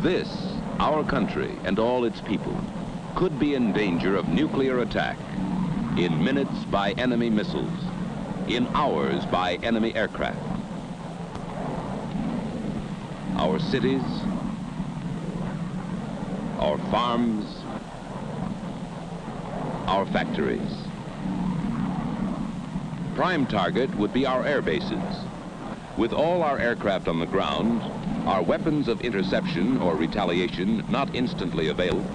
This, our country and all its people, could be in danger of nuclear attack in minutes by enemy missiles, in hours by enemy aircraft. Our cities, our farms, our factories. Prime target would be our air bases. With all our aircraft on the ground, our weapons of interception or retaliation not instantly available,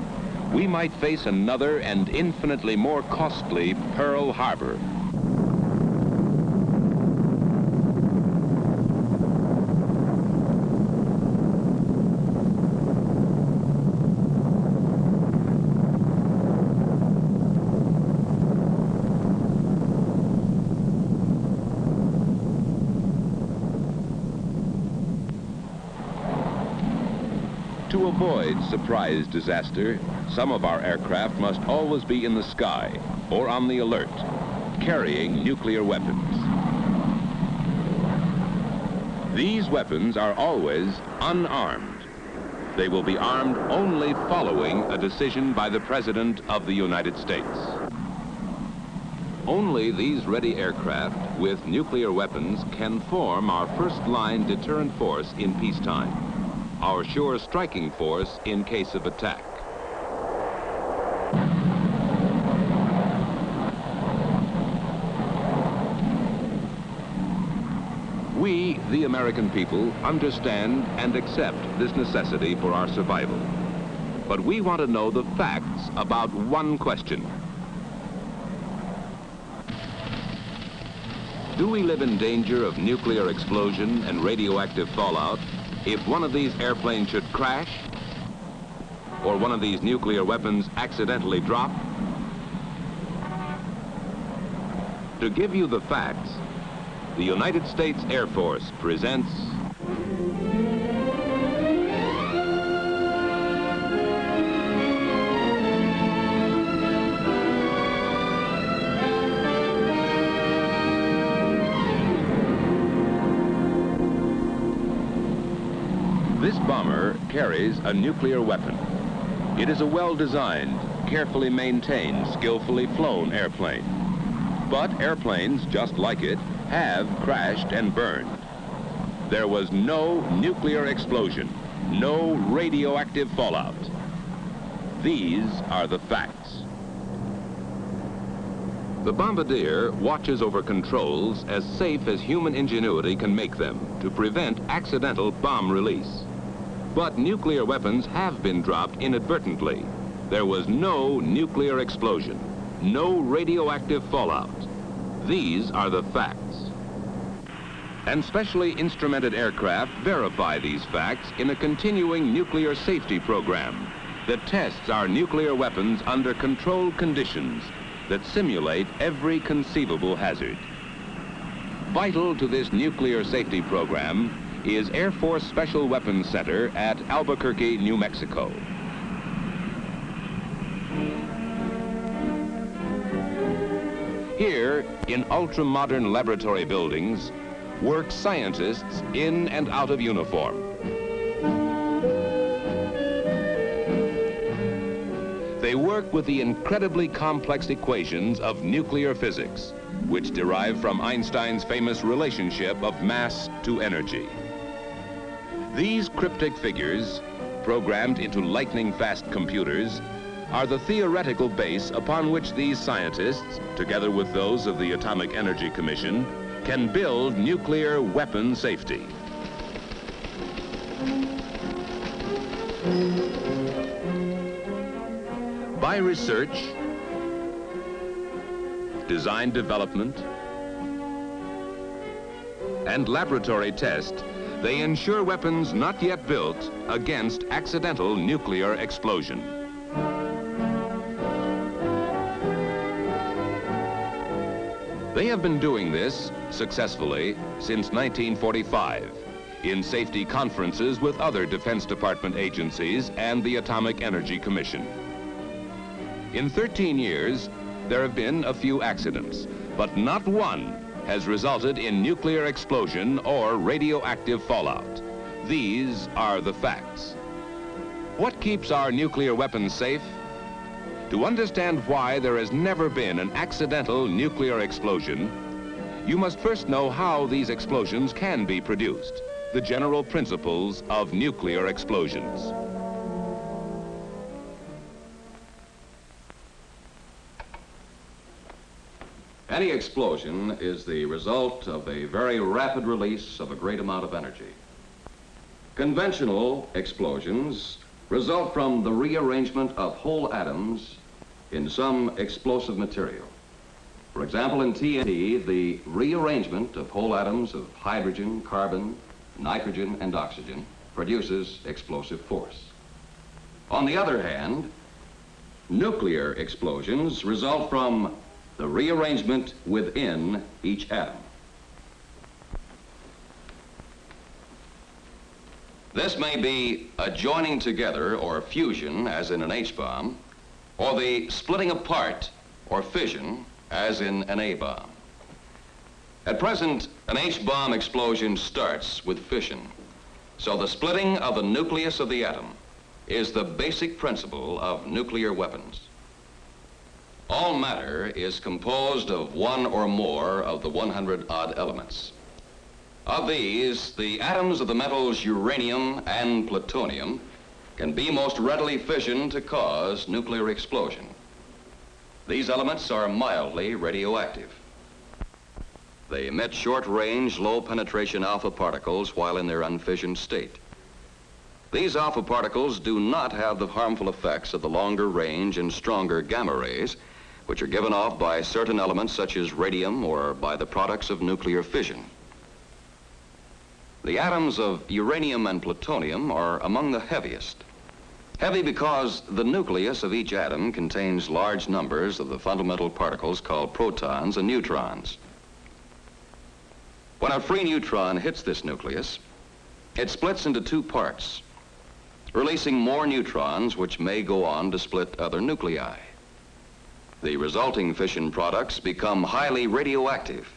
we might face another and infinitely more costly Pearl Harbor. To avoid surprise disaster, some of our aircraft must always be in the sky or on the alert, carrying nuclear weapons. These weapons are always unarmed. They will be armed only following a decision by the President of the United States. Only these ready aircraft with nuclear weapons can form our first-line deterrent force in peacetime, our sure striking force in case of attack. We, the American people, understand and accept this necessity for our survival. But we want to know the facts about one question. Do we live in danger of nuclear explosion and radioactive fallout if one of these airplanes should crash, or one of these nuclear weapons accidentally drop? To give you the facts, the United States Air Force presents This bomber carries a nuclear weapon. It is a well-designed, carefully maintained, skillfully flown airplane. But airplanes, just like it, have crashed and burned. There was no nuclear explosion, no radioactive fallout. These are the facts. The bombardier watches over controls as safe as human ingenuity can make them to prevent accidental bomb release. But nuclear weapons have been dropped inadvertently. There was no nuclear explosion, no radioactive fallout. These are the facts. And specially instrumented aircraft verify these facts in a continuing nuclear safety program that tests our nuclear weapons under controlled conditions that simulate every conceivable hazard. Vital to this nuclear safety program is Air Force Special Weapons Center at Albuquerque, New Mexico. Here, in ultra-modern laboratory buildings, work scientists in and out of uniform. They work with the incredibly complex equations of nuclear physics, which derive from Einstein's famous relationship of mass to energy. These cryptic figures, programmed into lightning-fast computers, are the theoretical base upon which these scientists, together with those of the Atomic Energy Commission, can build nuclear weapon safety. By research, design development, and laboratory test, they ensure weapons not yet built against accidental nuclear explosion. They have been doing this successfully since 1945 in safety conferences with other Defense Department agencies and the Atomic Energy Commission. In 13 years, there have been a few accidents, but not one has resulted in nuclear explosion or radioactive fallout. These are the facts. What keeps our nuclear weapons safe? To understand why there has never been an accidental nuclear explosion, you must first know how these explosions can be produced, the general principles of nuclear explosions. Any explosion is the result of a very rapid release of a great amount of energy. Conventional explosions result from the rearrangement of whole atoms in some explosive material. For example, in TNT, the rearrangement of whole atoms of hydrogen, carbon, nitrogen, and oxygen produces explosive force. On the other hand, nuclear explosions result from the rearrangement within each atom. This may be a joining together or fusion, as in an H-bomb, or the splitting apart or fission, as in an A-bomb. At present, an H-bomb explosion starts with fission. So the splitting of the nucleus of the atom is the basic principle of nuclear weapons. All matter is composed of one or more of the 100-odd elements. Of these, the atoms of the metals uranium and plutonium can be most readily fissioned to cause nuclear explosion. These elements are mildly radioactive. They emit short-range, low-penetration alpha particles while in their unfissioned state. These alpha particles do not have the harmful effects of the longer range and stronger gamma rays, which are given off by certain elements such as radium or by the products of nuclear fission. The atoms of uranium and plutonium are among the heaviest. Heavy because the nucleus of each atom contains large numbers of the fundamental particles called protons and neutrons. When a free neutron hits this nucleus, it splits into two parts, releasing more neutrons which may go on to split other nuclei. The resulting fission products become highly radioactive,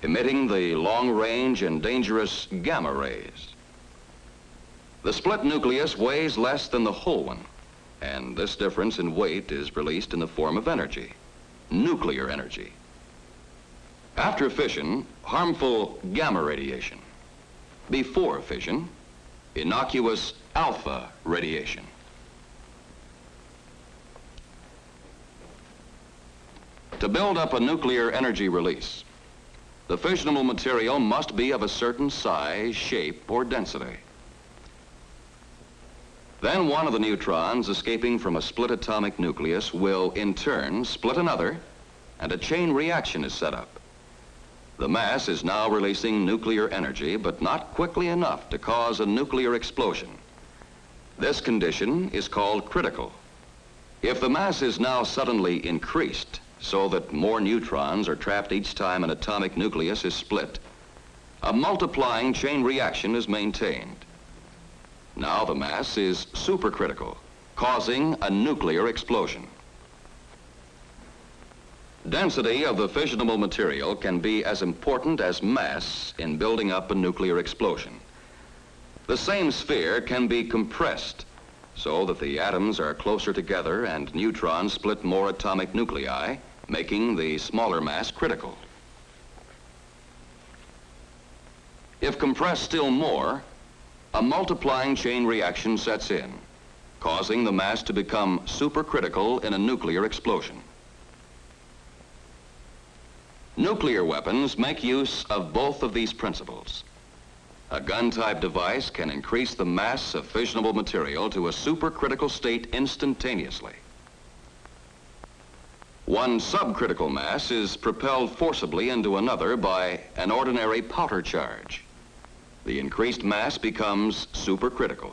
emitting the long-range and dangerous gamma rays. The split nucleus weighs less than the whole one, and this difference in weight is released in the form of energy, nuclear energy. After fission, harmful gamma radiation. Before fission, innocuous alpha radiation. To build up a nuclear energy release, the fissionable material must be of a certain size, shape, or density. Then one of the neutrons escaping from a split atomic nucleus will, in turn, split another, and a chain reaction is set up. The mass is now releasing nuclear energy, but not quickly enough to cause a nuclear explosion. This condition is called critical. If the mass is now suddenly increased, so that more neutrons are trapped each time an atomic nucleus is split, a multiplying chain reaction is maintained. Now the mass is supercritical, causing a nuclear explosion. Density of the fissionable material can be as important as mass in building up a nuclear explosion. The same sphere can be compressed so that the atoms are closer together and neutrons split more atomic nuclei, making the smaller mass critical. If compressed still more, a multiplying chain reaction sets in, causing the mass to become supercritical in a nuclear explosion. Nuclear weapons make use of both of these principles. A gun-type device can increase the mass of fissionable material to a supercritical state instantaneously. One subcritical mass is propelled forcibly into another by an ordinary powder charge. The increased mass becomes supercritical.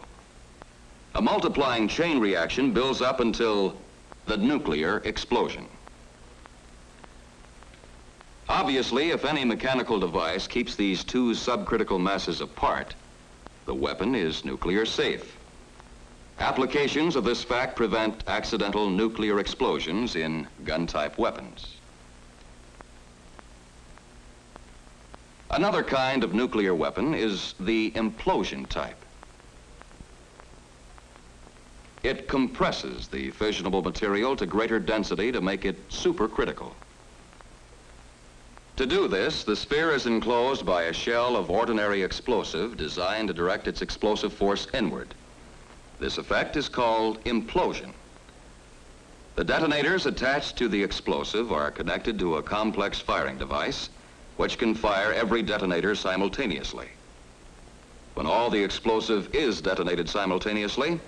A multiplying chain reaction builds up until the nuclear explosion. Obviously, if any mechanical device keeps these two subcritical masses apart, the weapon is nuclear safe. Applications of this fact prevent accidental nuclear explosions in gun-type weapons. Another kind of nuclear weapon is the implosion type. It compresses the fissionable material to greater density to make it supercritical. To do this, the sphere is enclosed by a shell of ordinary explosive designed to direct its explosive force inward. This effect is called implosion. The detonators attached to the explosive are connected to a complex firing device which can fire every detonator simultaneously. When all the explosive is detonated simultaneously,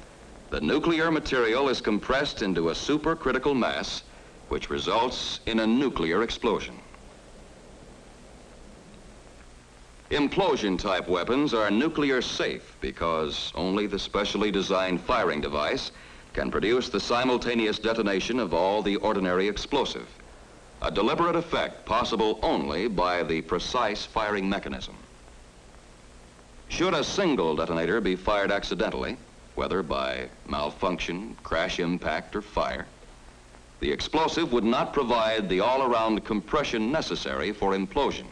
the nuclear material is compressed into a supercritical mass, which results in a nuclear explosion. Implosion-type weapons are nuclear safe because only the specially designed firing device can produce the simultaneous detonation of all the ordinary explosive, a deliberate effect possible only by the precise firing mechanism. Should a single detonator be fired accidentally, whether by malfunction, crash impact, or fire, the explosive would not provide the all-around compression necessary for implosion.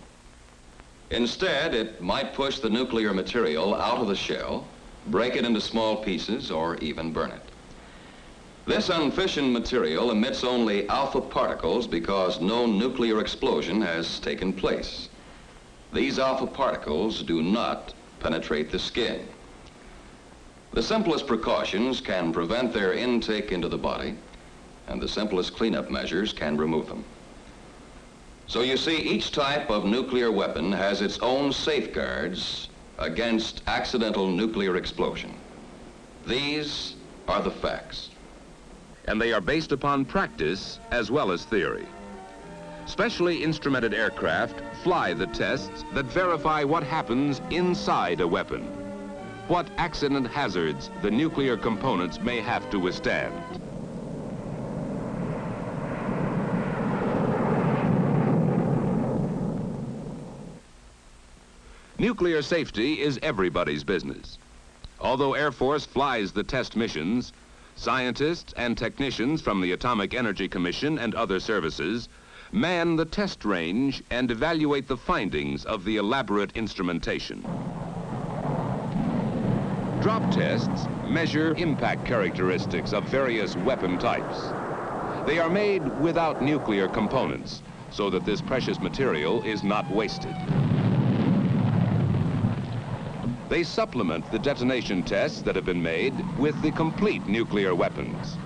Instead, it might push the nuclear material out of the shell, break it into small pieces, or even burn it. This unfissioned material emits only alpha particles because no nuclear explosion has taken place. These alpha particles do not penetrate the skin. The simplest precautions can prevent their intake into the body, and the simplest cleanup measures can remove them. So you see, each type of nuclear weapon has its own safeguards against accidental nuclear explosion. These are the facts. And they are based upon practice as well as theory. Specially instrumented aircraft fly the tests that verify what happens inside a weapon, what accident hazards the nuclear components may have to withstand. Nuclear safety is everybody's business. Although Air Force flies the test missions, scientists and technicians from the Atomic Energy Commission and other services man the test range and evaluate the findings of the elaborate instrumentation. Drop tests measure impact characteristics of various weapon types. They are made without nuclear components so that this precious material is not wasted. They supplement the detonation tests that have been made with the complete nuclear weapons.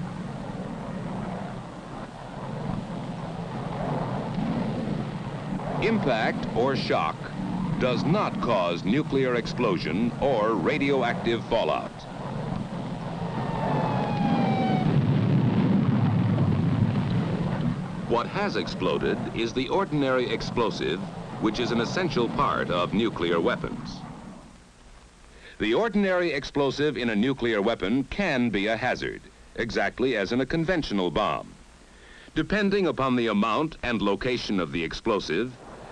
Impact or shock does not cause nuclear explosion or radioactive fallout. What has exploded is the ordinary explosive, which is an essential part of nuclear weapons. The ordinary explosive in a nuclear weapon can be a hazard, exactly as in a conventional bomb. Depending upon the amount and location of the explosive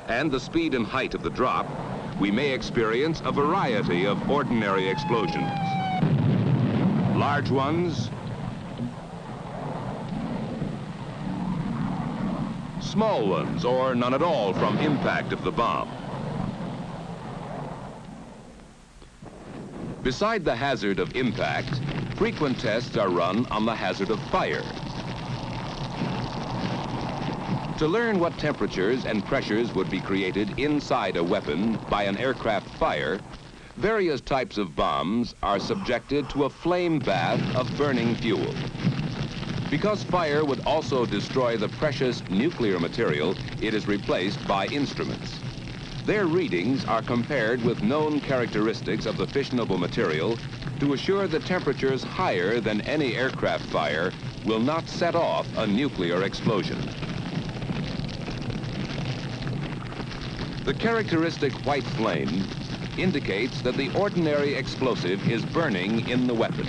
and the speed and height of the drop, we may experience a variety of ordinary explosions. Large ones, small ones, or none at all from impact of the bomb. Beside the hazard of impact, frequent tests are run on the hazard of fire. To learn what temperatures and pressures would be created inside a weapon by an aircraft fire, various types of bombs are subjected to a flame bath of burning fuel. Because fire would also destroy the precious nuclear material, it is replaced by instruments. Their readings are compared with known characteristics of the fissionable material to assure that temperatures higher than any aircraft fire will not set off a nuclear explosion. The characteristic white flame indicates that the ordinary explosive is burning in the weapon.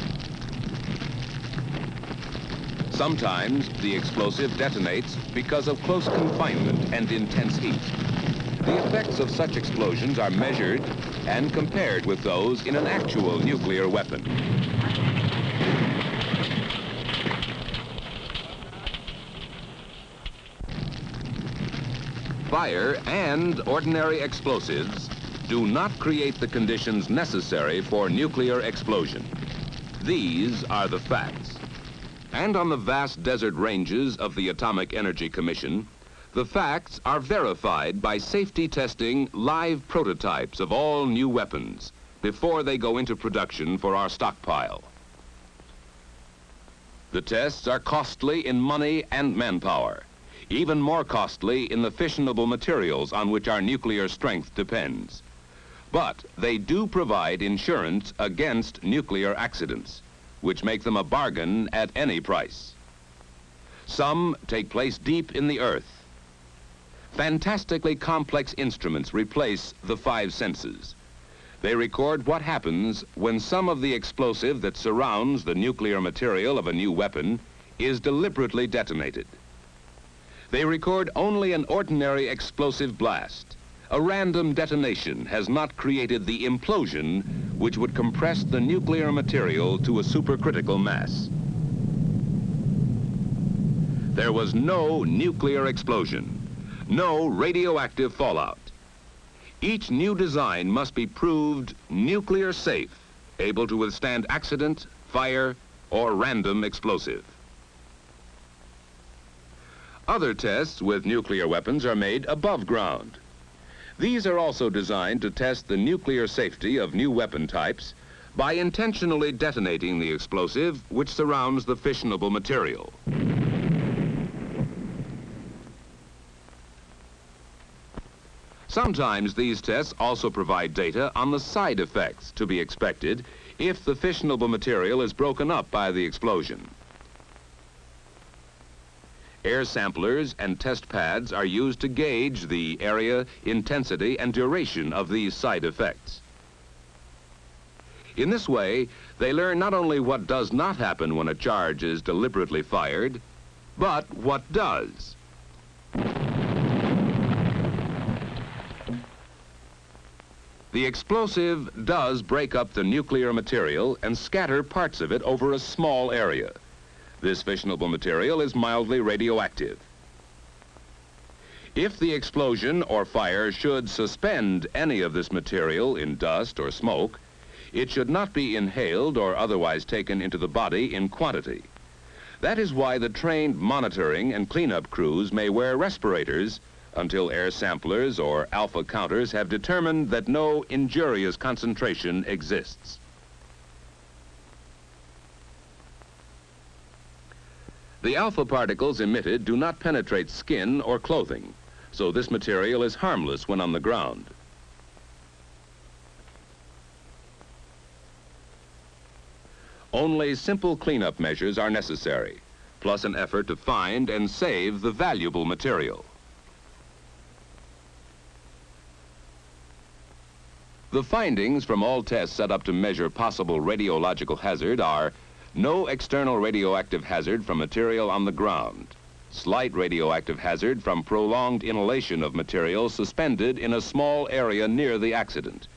Sometimes the explosive detonates because of close confinement and intense heat. The effects of such explosions are measured and compared with those in an actual nuclear weapon. Fire and ordinary explosives do not create the conditions necessary for nuclear explosion. These are the facts. And on the vast desert ranges of the Atomic Energy Commission, the facts are verified by safety testing live prototypes of all new weapons before they go into production for our stockpile. The tests are costly in money and manpower, even more costly in the fissionable materials on which our nuclear strength depends. But they do provide insurance against nuclear accidents, which make them a bargain at any price. Some take place deep in the earth. Fantastically complex instruments replace the five senses. They record what happens when some of the explosive that surrounds the nuclear material of a new weapon is deliberately detonated. They record only an ordinary explosive blast. A random detonation has not created the implosion which would compress the nuclear material to a supercritical mass. There was no nuclear explosion, no radioactive fallout. Each new design must be proved nuclear safe, able to withstand accident, fire, or random explosive. Other tests with nuclear weapons are made above ground. These are also designed to test the nuclear safety of new weapon types by intentionally detonating the explosive which surrounds the fissionable material. Sometimes these tests also provide data on the side effects to be expected if the fissionable material is broken up by the explosion. Air samplers and test pads are used to gauge the area, intensity, and duration of these side effects. In this way, they learn not only what does not happen when a charge is deliberately fired, but what does. The explosive does break up the nuclear material and scatter parts of it over a small area. This fissionable material is mildly radioactive. If the explosion or fire should suspend any of this material in dust or smoke, it should not be inhaled or otherwise taken into the body in quantity. That is why the trained monitoring and cleanup crews may wear respirators until air samplers or alpha counters have determined that no injurious concentration exists. The alpha particles emitted do not penetrate skin or clothing, so this material is harmless when on the ground. Only simple cleanup measures are necessary, plus an effort to find and save the valuable material. The findings from all tests set up to measure possible radiological hazard are no external radioactive hazard from material on the ground, slight radioactive hazard from prolonged inhalation of material suspended in a small area near the accident,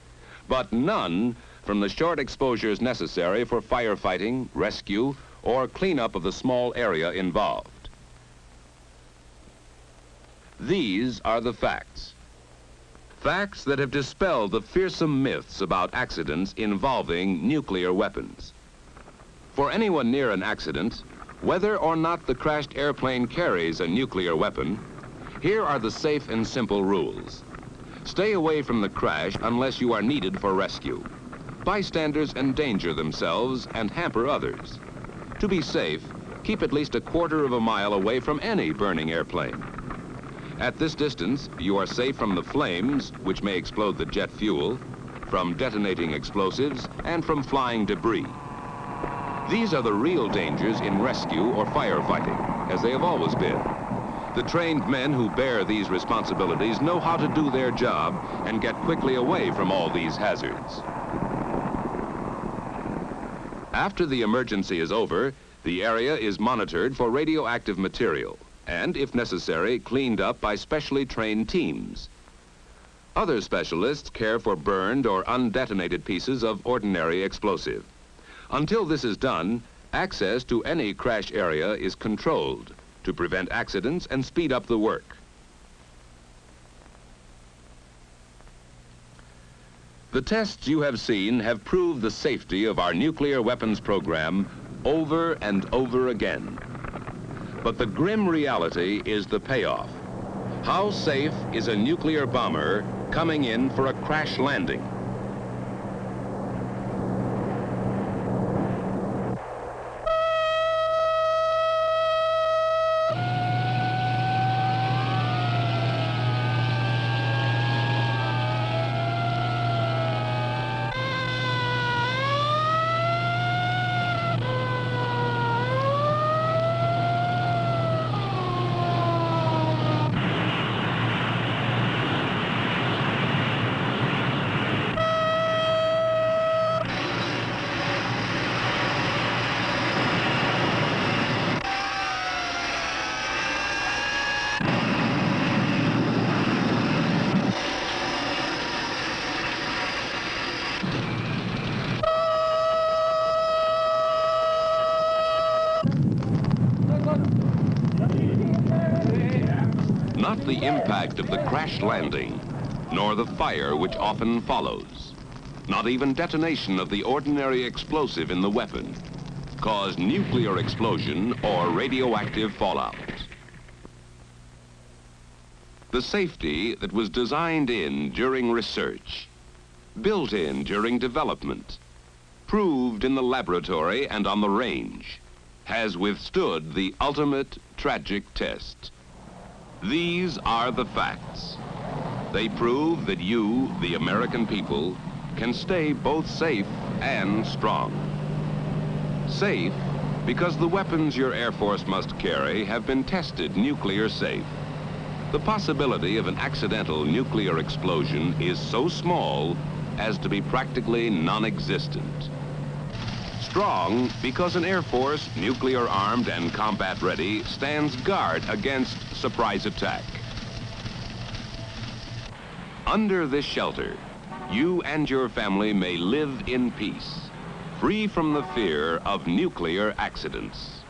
but none from the short exposures necessary for firefighting, rescue, or cleanup of the small area involved. These are the facts. Facts that have dispelled the fearsome myths about accidents involving nuclear weapons. For anyone near an accident, whether or not the crashed airplane carries a nuclear weapon, here are the safe and simple rules. Stay away from the crash unless you are needed for rescue. Bystanders endanger themselves and hamper others. To be safe, keep at least a quarter of a mile away from any burning airplane. At this distance, you are safe from the flames, which may explode the jet fuel, from detonating explosives, and from flying debris. These are the real dangers in rescue or firefighting, as they have always been. The trained men who bear these responsibilities know how to do their job and get quickly away from all these hazards. After the emergency is over, the area is monitored for radioactive material and, if necessary, cleaned up by specially trained teams. Other specialists care for burned or undetonated pieces of ordinary explosive. Until this is done, access to any crash area is controlled to prevent accidents and speed up the work. The tests you have seen have proved the safety of our nuclear weapons program over and over again. But the grim reality is the payoff. How safe is a nuclear bomber coming in for a crash landing? Not the impact of the crash landing, nor the fire which often follows, not even detonation of the ordinary explosive in the weapon, cause nuclear explosion or radioactive fallout. The safety that was designed in during research, built in during development, proved in the laboratory and on the range, has withstood the ultimate tragic test. These are the facts. They prove that you, the American people, can stay both safe and strong. Safe because the weapons your Air Force must carry have been tested nuclear safe. The possibility of an accidental nuclear explosion is so small as to be practically non-existent. Strong because an Air Force, nuclear armed and combat ready, stands guard against surprise attack. Under this shelter, you and your family may live in peace, free from the fear of nuclear accidents.